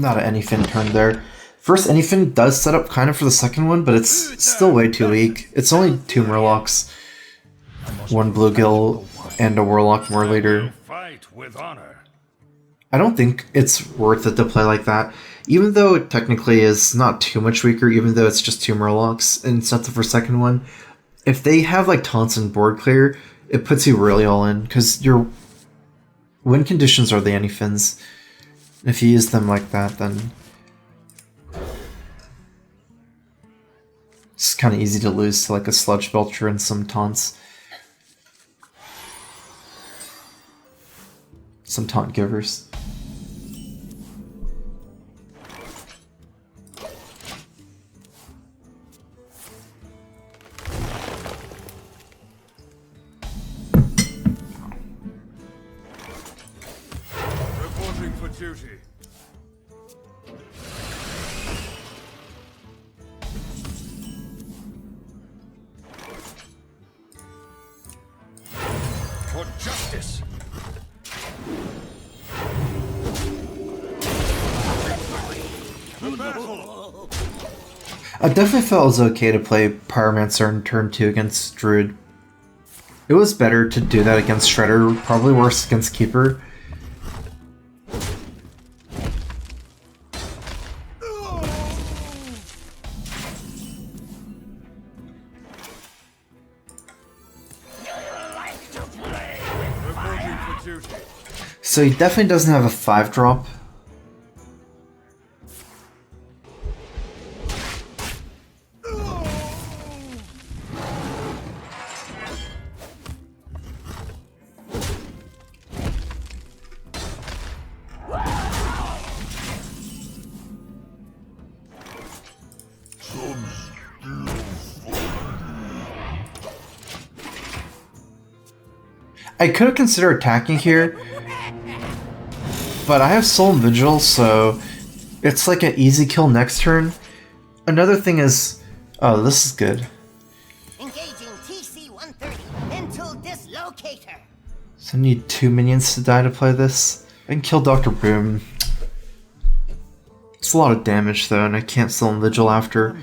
Not an Anyfin turn there. First Anyfin does set up kind of for the second one, but it's still way too weak. It's only 2 Murlocs, 1 Bluegill, and a Warlock War Leader. I don't think it's worth it to play like that, even though it technically is not too much weaker, even though it's just 2 Murlocs instead of for second one. If they have like taunts and board clear, it puts you really all in, because your win conditions are the Anyfins. If you use them like that, then it's kind of easy to lose to like a Sludge Belcher and some taunts. Some taunt givers. Reporting for duty. For justice. I definitely felt it was okay to play Pyromancer in turn 2 against Druid. It was better to do that against Shredder, probably worse against Keeper. So he definitely doesn't have a 5-drop. I could have considered attacking here, but I have Soul and Vigil, so it's like an easy kill next turn. Another thing is, oh, this is good. Engaging TC-130 into dislocator. So I need 2 minions to die to play this. I can kill Dr. Boom. It's a lot of damage though, and I can't Soul and Vigil after.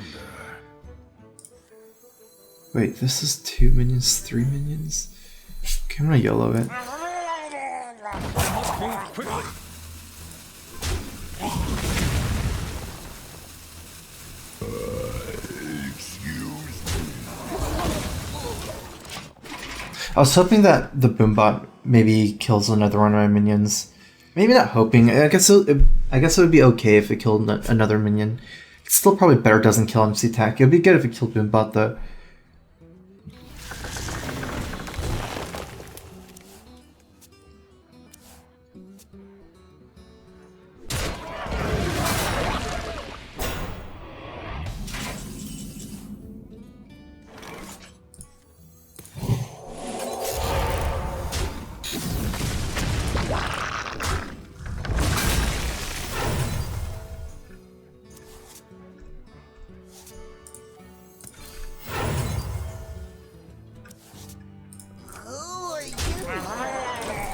Wait, this is 2 minions, 3 minions? Okay, I'm gonna YOLO it. I was hoping that the Boombot maybe kills another one of my minions. Maybe not hoping. I guess it would be okay if it killed another minion. It's still probably better it doesn't kill MC Attack. It would be good if it killed Boombot though.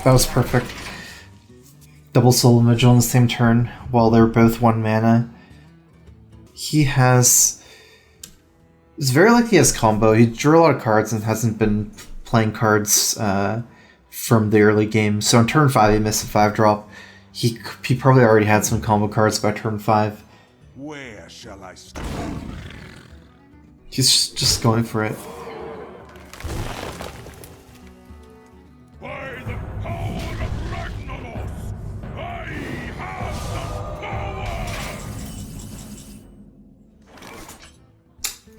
That was perfect. Double Soul and Vigil on the same turn, while they're both 1 mana. He has... It's very likely he has combo. He drew a lot of cards and hasn't been playing cards from the early game. So on turn 5 he missed a 5-drop. He probably already had some combo cards by turn 5. Where shall I start? He's just going for it.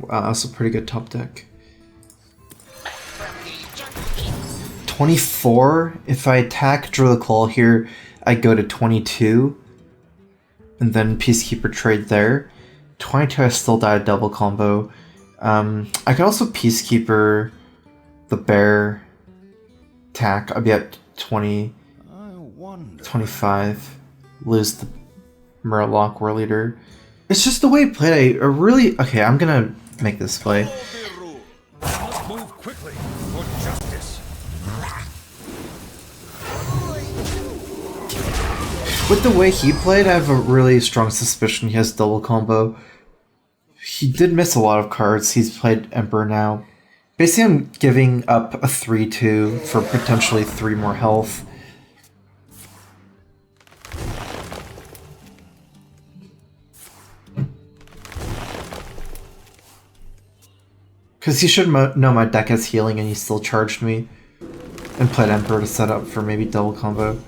Wow, that's a pretty good top deck. 24. If I attack Draw the Claw here, I go to 22. And then Peacekeeper trade there. 22, I still die a double combo. I could also Peacekeeper the Bear attack. I'd be at 20, 25. Lose the Murloc War Leader. It's just the way it played. I really... Okay, I'm gonna make this play. Move quickly for justice. With the way he played, I have a really strong suspicion he has double combo. He did miss a lot of cards. He's played Emperor now. Basically, I'm giving up a 3-2 for potentially 3 more health. Because he should know my deck has healing and he still charged me. And played Emperor to set up for maybe double combo.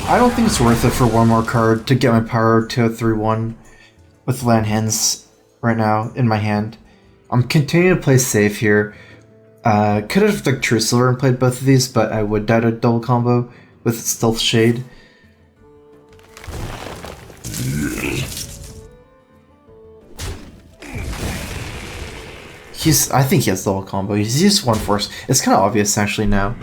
I don't think it's worth it for one more card to get my power to a 3-1 with land hands right now in my hand. I'm continuing to play safe here. Could have like True Silver and played both of these, but I would die to double combo with Stealth Shade. I think he has double combo. He's used 1 force. It's kind of obvious actually now.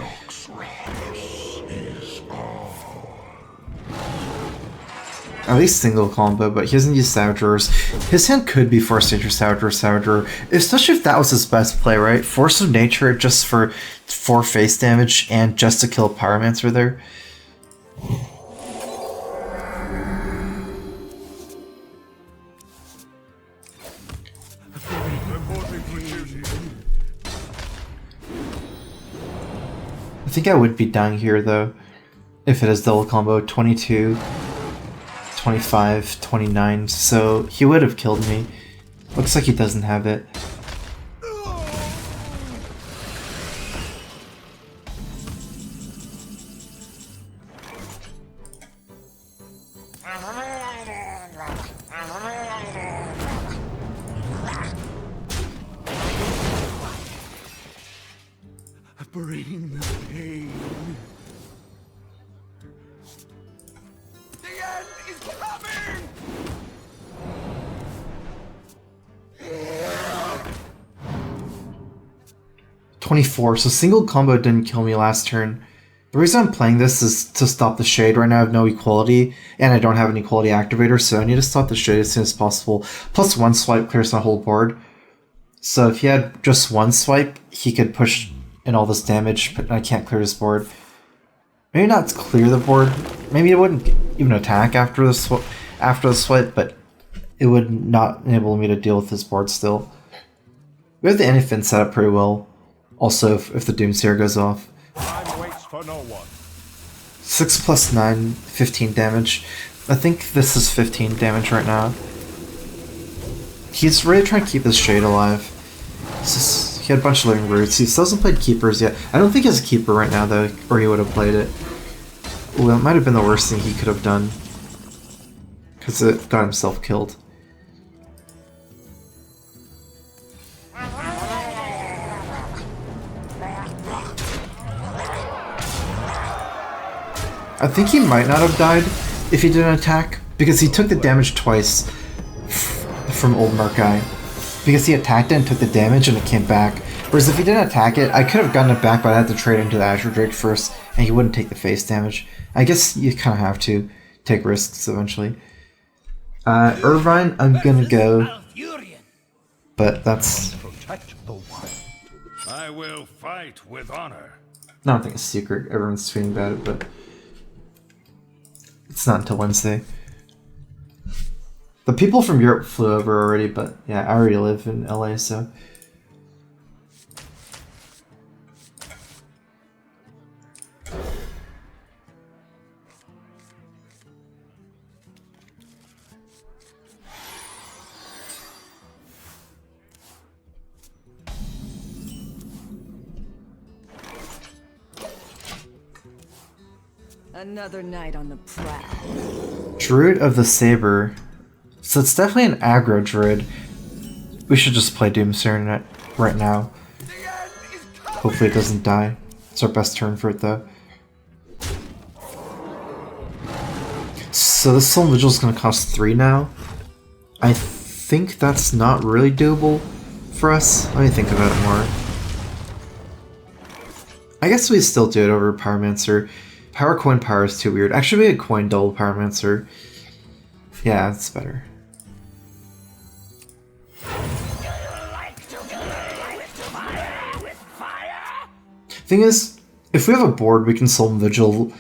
At least single combo, but he doesn't use Savagers. His hand could be Force Nature, Savager, especially if that was his best play, right? Force of Nature just for 4 face damage and just to kill Pyromancer there. I think I would be dying here though, if it is double combo, 22. 25, 29, so he would have killed me. Looks like he doesn't have it. Bring the pain. The end is coming! 24, so single combo didn't kill me last turn. The reason I'm playing this is to stop the shade. Right now I have no equality, and I don't have an equality activator, so I need to stop the shade as soon as possible. Plus 1 swipe clears my whole board. So if he had just 1 swipe, he could push in all this damage, but I can't clear his board. Maybe not clear the board. Maybe it wouldn't even attack after the swipe, but it would not enable me to deal with his board still. We have the Anyfin set up pretty well. Also, if the Doomsayer goes off. Time waits for no one. 6 plus 9, 15 damage. I think this is 15 damage right now. He's really trying to keep this shade alive. He had a bunch of living roots. He still hasn't played Keepers yet. I don't think he has a Keeper right now though, or he would have played it. Well, it might have been the worst thing he could have done. Because it got himself killed. I think he might not have died if he didn't attack, because he took the damage twice from Old Murkai. Because he attacked it and took the damage and it came back. Whereas if he didn't attack it, I could have gotten it back, but I had to trade into the Azure Drake first, and he wouldn't take the face damage. I guess you kind of have to take risks eventually. Irvine, I'm gonna go, but that's... Protect the one. I will fight with honor. I don't think it's a secret. Everyone's tweeting about it, but it's not until Wednesday. The people from Europe flew over already, but yeah, I already live in LA, so... Another night on the prowl. Druid of the Saber. So it's definitely an aggro druid. We should just play Doomsayer right now. Hopefully it doesn't die. It's our best turn for it though. So this Soul Vigil is going to cost 3 now. I think that's not really doable for us. Let me think about it more. I guess we still do it over Pyromancer. Power coin power is too weird. Actually, be a coin double Pyromancer. Yeah, that's better. Thing is, if we have a board, we can Solemn Vigil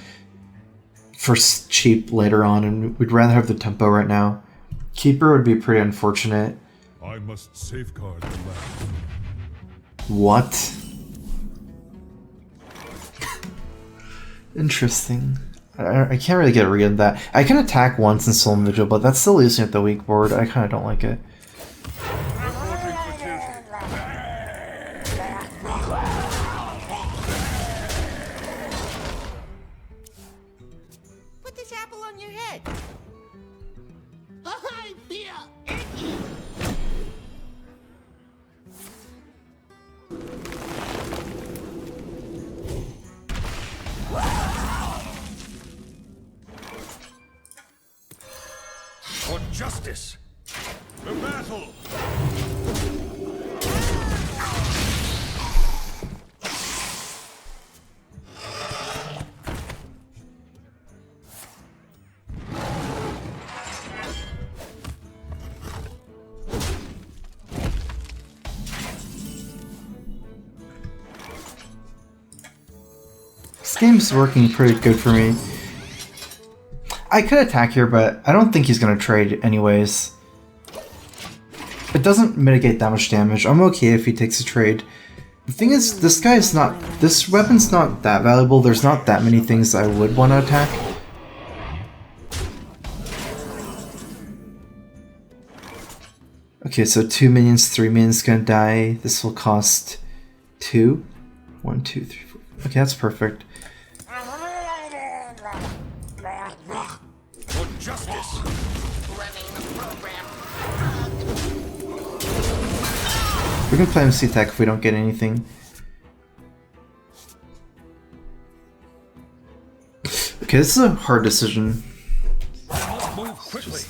for cheap later on, and we'd rather have the tempo right now. Keeper would be pretty unfortunate. I must safeguard the land. What? Interesting. I can't really get rid of that. I can attack once in Solemn Vigil, but that's still using it the weak board. I kind of don't like it. Put this apple on your head. I feel itchy. For justice! The battle! This game's working pretty good for me. I could attack here, but I don't think he's gonna trade anyways. It doesn't mitigate that much damage. I'm okay if he takes a trade. The thing is, this weapon's not that valuable. There's not that many things I would want to attack. Okay, so 2 minions, 3 minions gonna die. This will cost 2. 1, 2, 3, 4. Okay, that's perfect. For justice! We can play MC Tech if we don't get anything. Okay, this is a hard decision. Move quickly!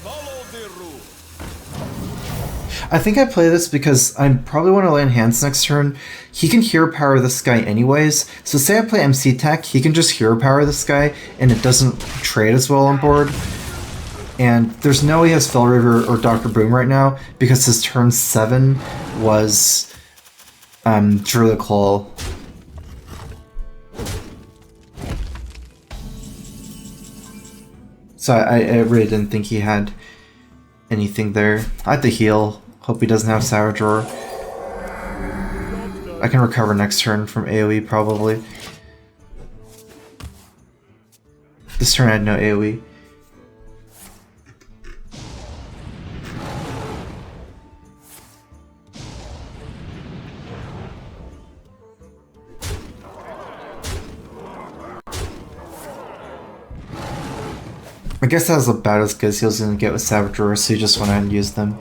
Follow the rule! I think I play this because I probably want to land hands next turn. He can hero power this guy anyways, so say I play MC Tech, he can just hero power this guy and it doesn't trade as well on board. And there's no way he has Fell River or Dr. Boom right now because his turn 7 was Druid Claw. So I really didn't think he had anything there. I have to heal. Hope he doesn't have Savage Roar. I can recover next turn from AoE probably. This turn I had no AoE. I guess that was about as good as he was going to get with Savage Roar, so he just went ahead and used them.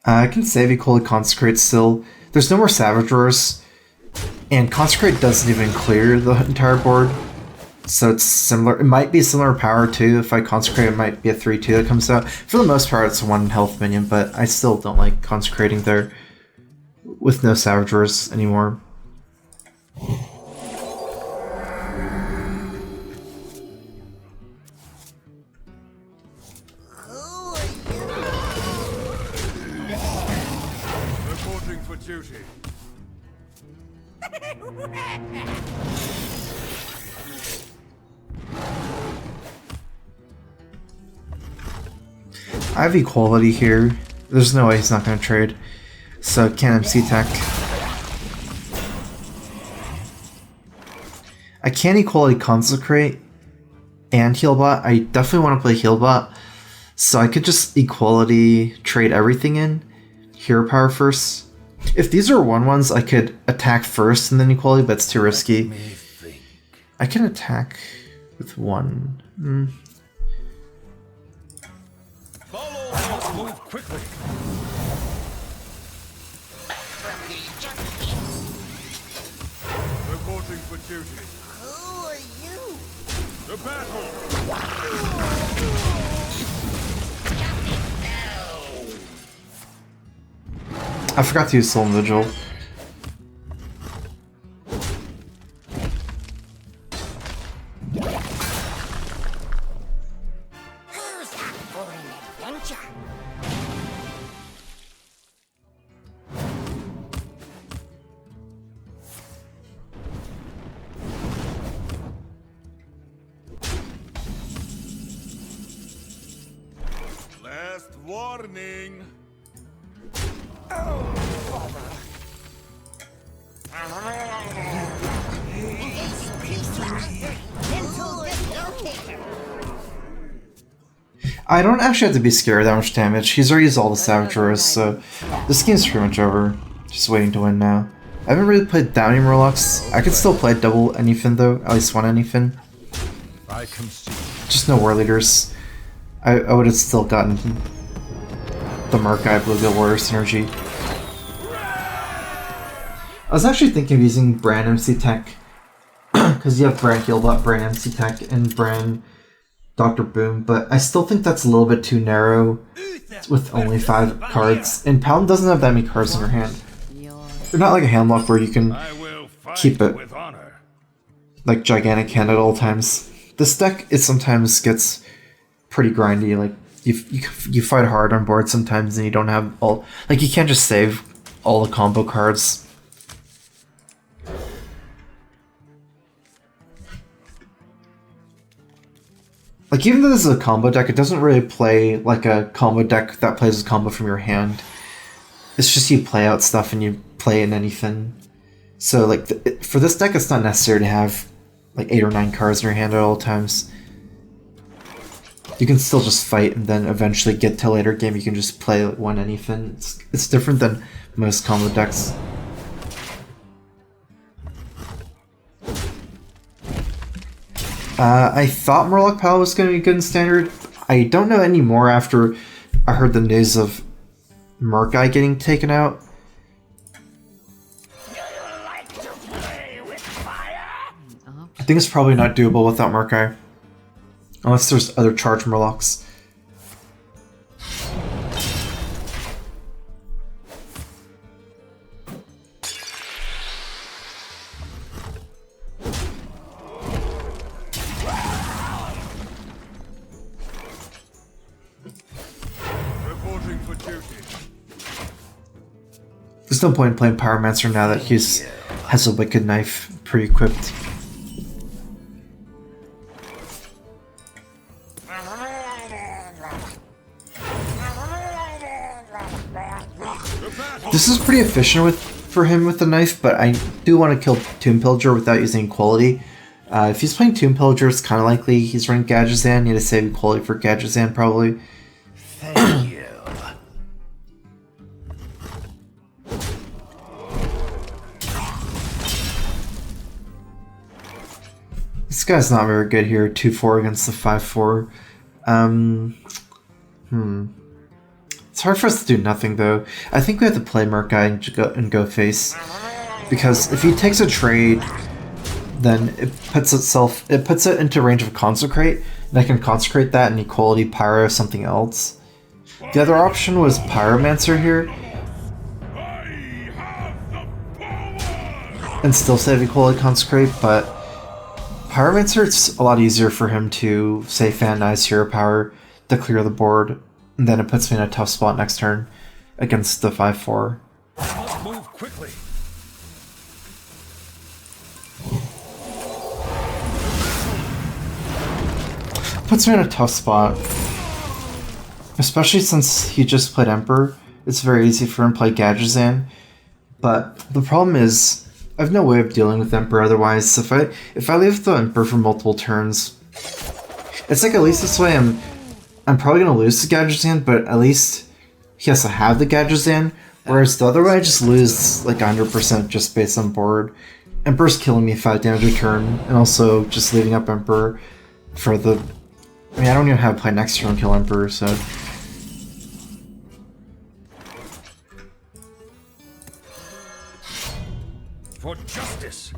I can save Equally Consecrate still. There's no more Savage Roars, and Consecrate doesn't even clear the entire board, so it's similar. It might be similar power too. If I Consecrate, it might be a 3-2 that comes out. For the most part, it's a 1 health minion, but I still don't like Consecrating there with no Savage Roars anymore. Reporting for duty. I have Equality here. There's no way he's not going to trade. So can't MC Tech. I can Equality Consecrate and Healbot. I definitely want to play Healbot. So I could just Equality trade everything in. Hero Power first. If these are 1/1s, I could attack first and then Equality, but it's too risky. I can attack with 1. Follow! Move quickly! Reporting for duty. Who are you? The battle! I forgot to use Soul Vigil. Who's up for an adventure? Last warning. I don't actually have to be scared of that much damage. He's already used all the Savage Roars, so this game's pretty much over. Just waiting to win now. I haven't really played Downy Murlocs. I could still play double Anyfin though, at least one Anyfin. I concede. Just no war leaders. I would have still gotten the Murkai Bluegill Warrior synergy. I was actually thinking of using Bran MC Tech, because you have Bran Healbot, Bran MC Tech, and Bran Dr. Boom, but I still think that's a little bit too narrow with only 5 cards. And Paladin doesn't have that many cards in her hand. They're not like a hand lock where you can keep it with honor. like gigantic hand at all times. This deck, it sometimes gets pretty grindy. Like you fight hard on board sometimes, and you don't have all, like, you can't just save all the combo cards. Like, even though this is a combo deck, it doesn't really play like a combo deck that plays a combo from your hand. It's just you play out stuff and you play in anything. So, like, for this deck, it's not necessary to have like 8 or 9 cards in your hand at all times. You can still just fight, and then eventually get to a later game, you can just play like, one anything. It's different than most combo decks. I thought Murloc Pal was going to be good in Standard. I don't know anymore after I heard the news of Murkai getting taken out. I think it's probably not doable without Murkai. Unless there's other charge Murlocs. Reporting for duty. There's no point in playing Pyromancer now that he's has a Wicked Knife pre-equipped. This is pretty efficient for him with the knife, but I do want to kill Tomb Pillager without using Equality. If he's playing Tomb Pillager, it's kind of likely he's running Gadgetzan. You need to save Equality for Gadgetzan, probably. Thank you. This guy's not very good here. 2-4 against the 5-4. It's hard for us to do nothing, though. I think we have to play Murkai and go face. Because if he takes a trade, then it puts it into range of Consecrate, and I can Consecrate that and Equality Pyro something else. The other option was Pyromancer here, and still save Equality Consecrate, but Pyromancer, it's a lot easier for him to say Fan Nice Hero Power to clear the board, and then it puts me in a tough spot next turn against the 5-4. Move quickly. Puts me in a tough spot. Especially since he just played Emperor. It's very easy for him to play Gadgetzan. But the problem is, I have no way of dealing with Emperor otherwise. If I leave the Emperor for multiple turns, it's like, at least this way I'm probably going to lose to Gadgetzan, but at least he has to have the Gadgetzan, whereas the other way I just lose like 100% just based on board. Emperor's killing me 5 damage a turn, and also just leaving up Emperor for the... I mean, I don't even have to play next turn and kill Emperor, so... For justice.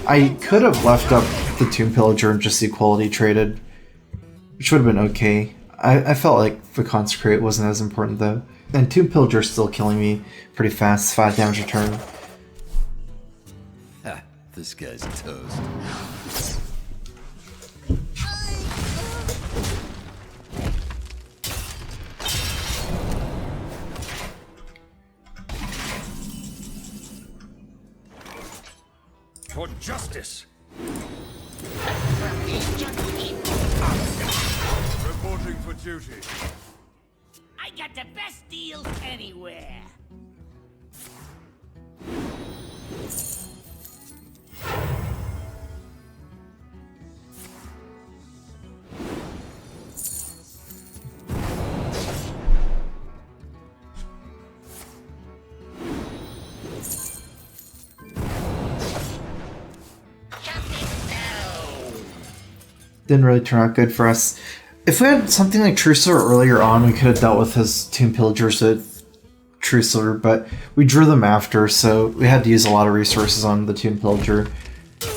I could have left up the Tomb Pillager and just Equality traded, which would have been okay. I felt like the Consecrate wasn't as important though. And Tomb Pillager's still killing me pretty fast, 5 damage a turn. Ha, this guy's toast. For justice. Reporting for duty. I got the best deals anywhere. Didn't really turn out good for us. If we had something like True Silver earlier on, we could have dealt with his Tomb Pillagers with True Silver, but we drew them after, so we had to use a lot of resources on the Tomb Pillager,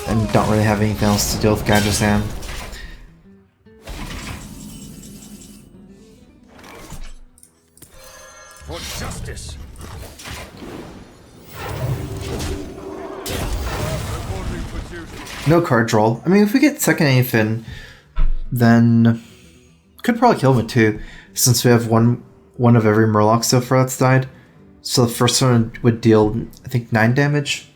and don't really have anything else to deal with Gadgesan. For justice. Reporting for duty. No card draw. I mean, if we get second Anyfin, then could probably kill him with 2, since we have one of every Murloc so far that's died. So the first one would deal, I think, 9 damage,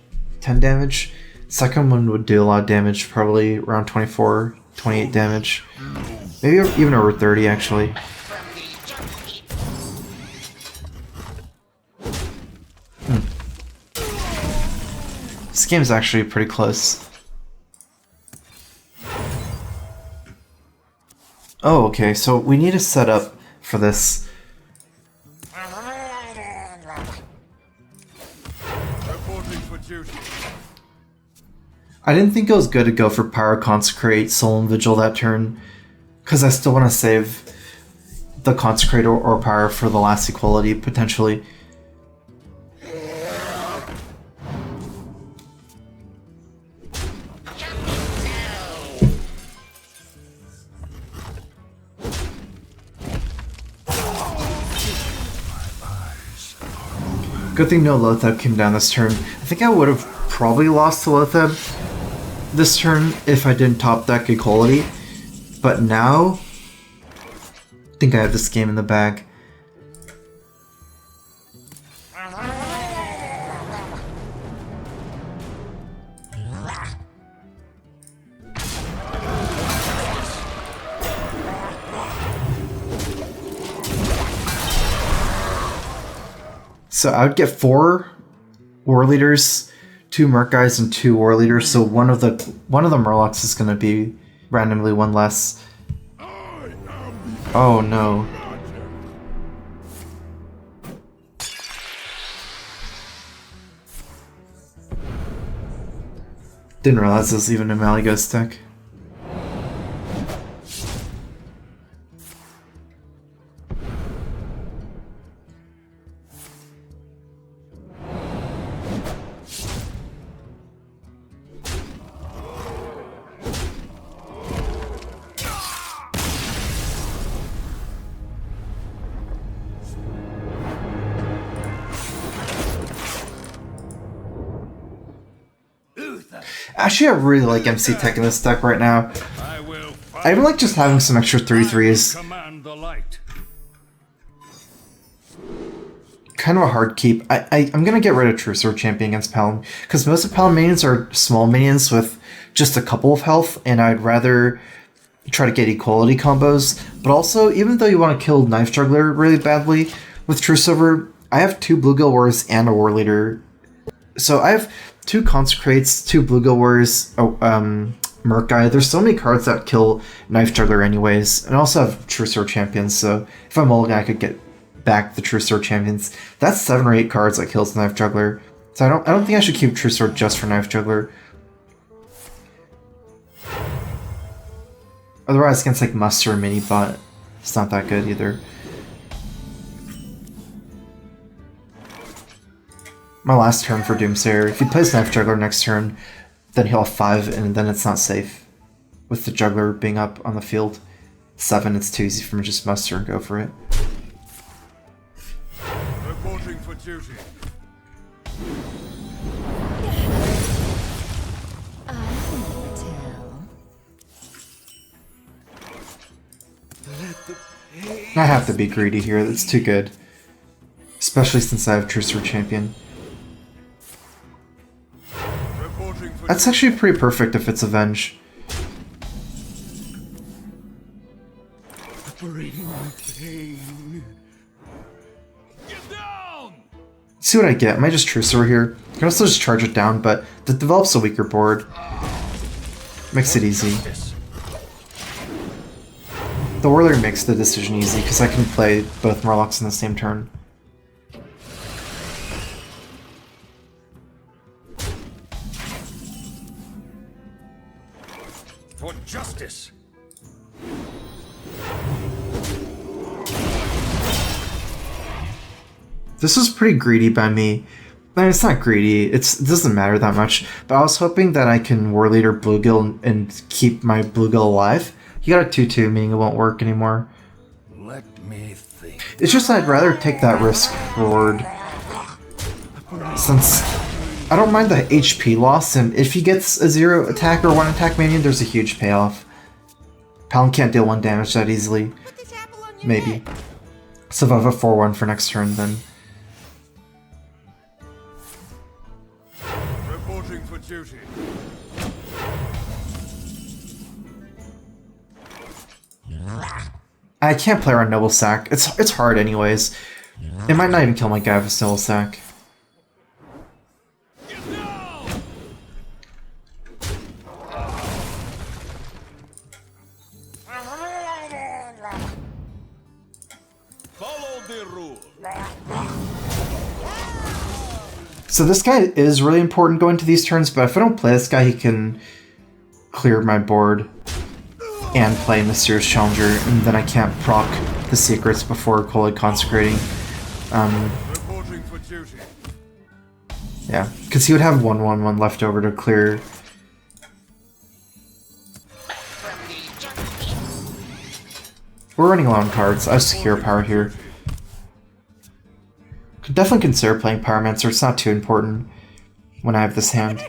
10 damage. Second one would do a lot of damage, probably around 24, 28 damage. Maybe even over 30, actually. This game's actually pretty close. Oh, okay, so we need a setup for this. Reporting for duty. I didn't think it was good to go for Pyro Consecrate, Solemn Vigil that turn, because I still want to save the Consecrate or Pyro for the last equality, potentially. Good thing no Lotheb came down this turn. I think I would have probably lost to Lotheb this turn if I didn't top deck Equality. But now, I think I have this game in the bag. So I would get 4 war leaders, 2 merc guys, and 2 war leaders. So one of the Murlocs is going to be randomly one less. Oh no! Didn't realize this was even a Malygos deck. Actually, I really like MC Tech in this deck right now. I even like just having some extra 3/3s. Command the light. Kind of a hard keep. I'm gonna get rid of True Sword Champion against Paladin, because most of Paladin minions are small minions with just a couple of health, and I'd rather try to get equality combos. But also, even though you want to kill Knife Juggler really badly with True Silver, I have 2 Bluegill Warriors and a War Leader. So I have 2 Consecrates, 2 Bluegill Warriors, Merc Guy. There's so many cards that kill Knife Juggler anyways, and I also have True Sword Champions, so if I'm mulligan, I could get back the True Sword Champions. That's 7 or 8 cards that kills Knife Juggler. So I don't think I should keep True Sword just for Knife Juggler. Otherwise, against like Muster or Mini Bot, it's not that good either. My last turn for Doomsayer. If he plays Knife Juggler next turn, then he'll have 5, and then it's not safe with the Juggler being up on the field. 7, it's too easy for me to just muster and go for it. Reporting for duty. I have to be greedy here, that's too good. Especially since I have Truxene champion. That's actually pretty perfect if it's Avenge. See what I get. I might just Truxene here. I can also just charge it down, but that develops a weaker board. Makes it easy. The Warrior makes the decision easy because I can play both Murlocs in the same turn. For justice. This was pretty greedy by me. I mean, it's not greedy, it doesn't matter that much, but I was hoping that I can War Leader Bluegill and keep my Bluegill alive. He got a 2-2, meaning it won't work anymore. Let me think. It's just I'd rather take that risk forward. Since I don't mind the HP loss, and if he gets a 0 attack or 1 attack minion, there's a huge payoff. Paladin can't deal 1 damage that easily. Maybe. So if I have a 4-1 for next turn, then... Reporting for duty. I can't play around Noble Sack. It's hard anyways. It might not even kill my guy with Noble Sack. Follow the rule. So this guy is really important going to these turns, but if I don't play this guy, he can clear my board and play Mysterious Challenger, and then I can't proc the secrets before Cold Consecrating. Reporting for duty. Yeah, because he would have 1/1/1 left over to clear. We're running low on cards. I have Secure Power here. Could definitely consider playing Pyromancer, it's not too important when I have this hand.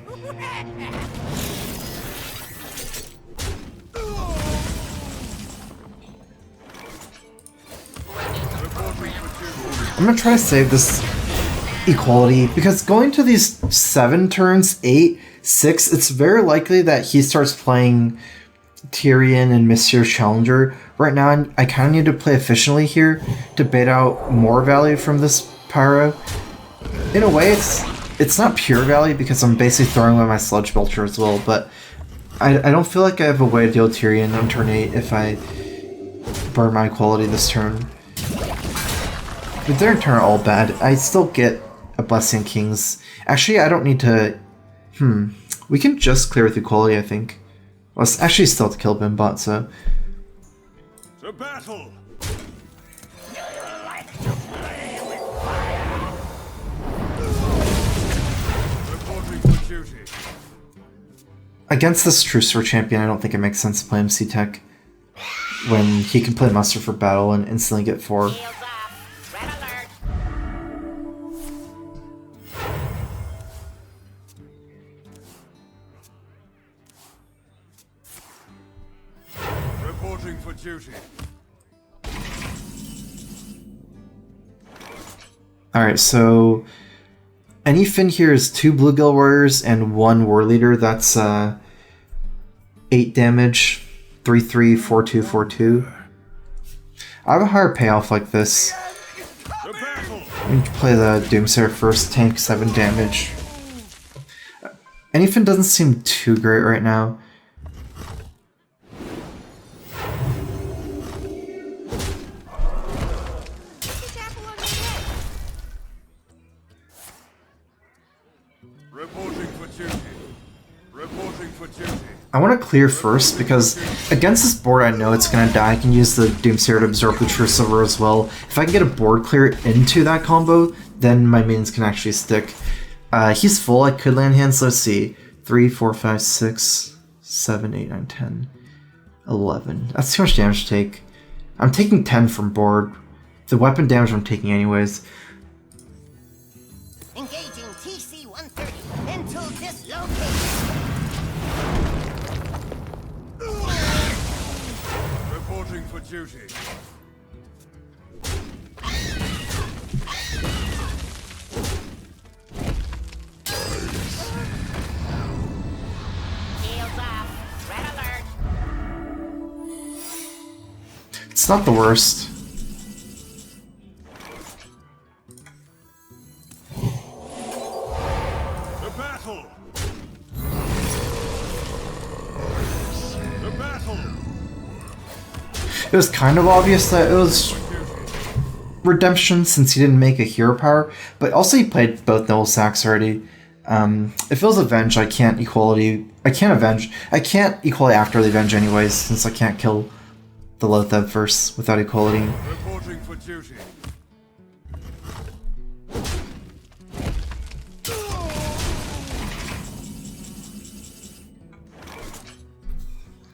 I'm gonna try to save this equality, because going to these 7 turns, 8, 6, it's very likely that he starts playing Tyrion and Mysterious Challenger. Right now, I kind of need to play efficiently here to bait out more value from this Pyro. In a way, it's not pure value because I'm basically throwing away my Sludge Belcher as well, but I don't feel like I have a way to deal with Tyrion on turn 8 if I burn my equality this turn. But their turn are all bad. I still get a Blessing Kings. Actually, I don't need to... We can just clear with equality, I think. Well, it's actually still to kill Bimbot, so... To battle! Reporting for duty. Against this Truxene champion, I don't think it makes sense to play him C-Tech when he can play Muster for battle and instantly get 4. Reporting for duty. Alright, so Anyfin here is 2 Bluegill Warriors and 1 War Leader. That's 8 damage, 3/3, 4/2, 4/2. I have a higher payoff like this. Let me play the Doomsayer first, tank 7 damage. Anyfin doesn't seem too great right now. I want to clear first, because against this board I know it's going to die. I can use the Doomsayer to absorb the True Silver as well. If I can get a board clear into that combo, then my minions can actually stick. He's full, I could land hands, let's see. 3, 4, 5, 6, 7, 8, 9, 10. 11. That's too much damage to take. I'm taking 10 from board. The weapon damage I'm taking anyways. Engaging TC-130 until dislocated. Reporting for duty. Shields off. Red alert. It's not the worst. The battle. The battle. It was kind of obvious that it was redemption since he didn't make a hero power, but also he played both noble sacks already. If it was avenge, I can't equally after the avenge anyways, since I can't kill the Lotheb first without equality. Reporting for duty.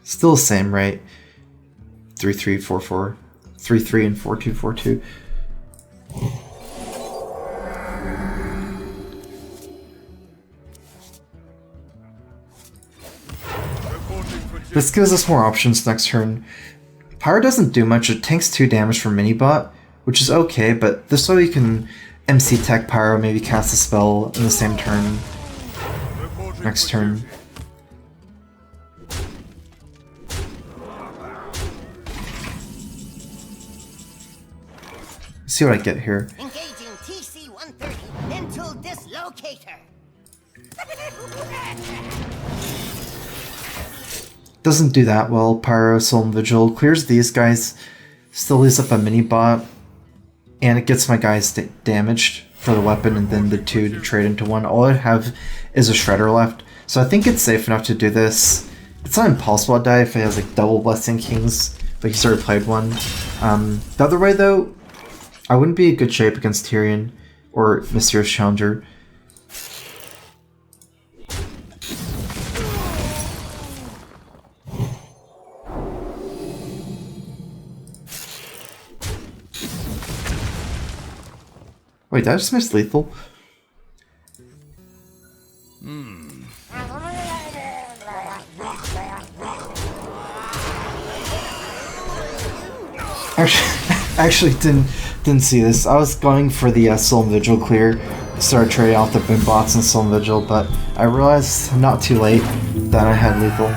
Still the same, right? 3-3-4-4. 3-3 and 4-2-4-2. This gives us more options next turn. Pyro doesn't do much, it tanks 2 damage from Minibot, which is okay, but this way we can MC Tech Pyro, maybe cast a spell in the same turn. Next turn. See what I get here. Engaging TC-130 until dislocator. Doesn't do that well. Pyro, Solemn Vigil clears these guys, still leaves up a mini bot, and it gets my guys damaged for the weapon and then the 2 to trade into 1. All I have is a Shredder left, so I think it's safe enough to do this. It's not impossible to die if it has like double Blessing Kings, but he's already played one. The other way though, I wouldn't be in good shape against Tyrion or Mysterious Challenger. Wait, did I just miss lethal? Actually didn't see this. I was going for the Solemn Vigil clear, start trading off the Boom Bots and Solemn Vigil, but I realized not too late that I had lethal.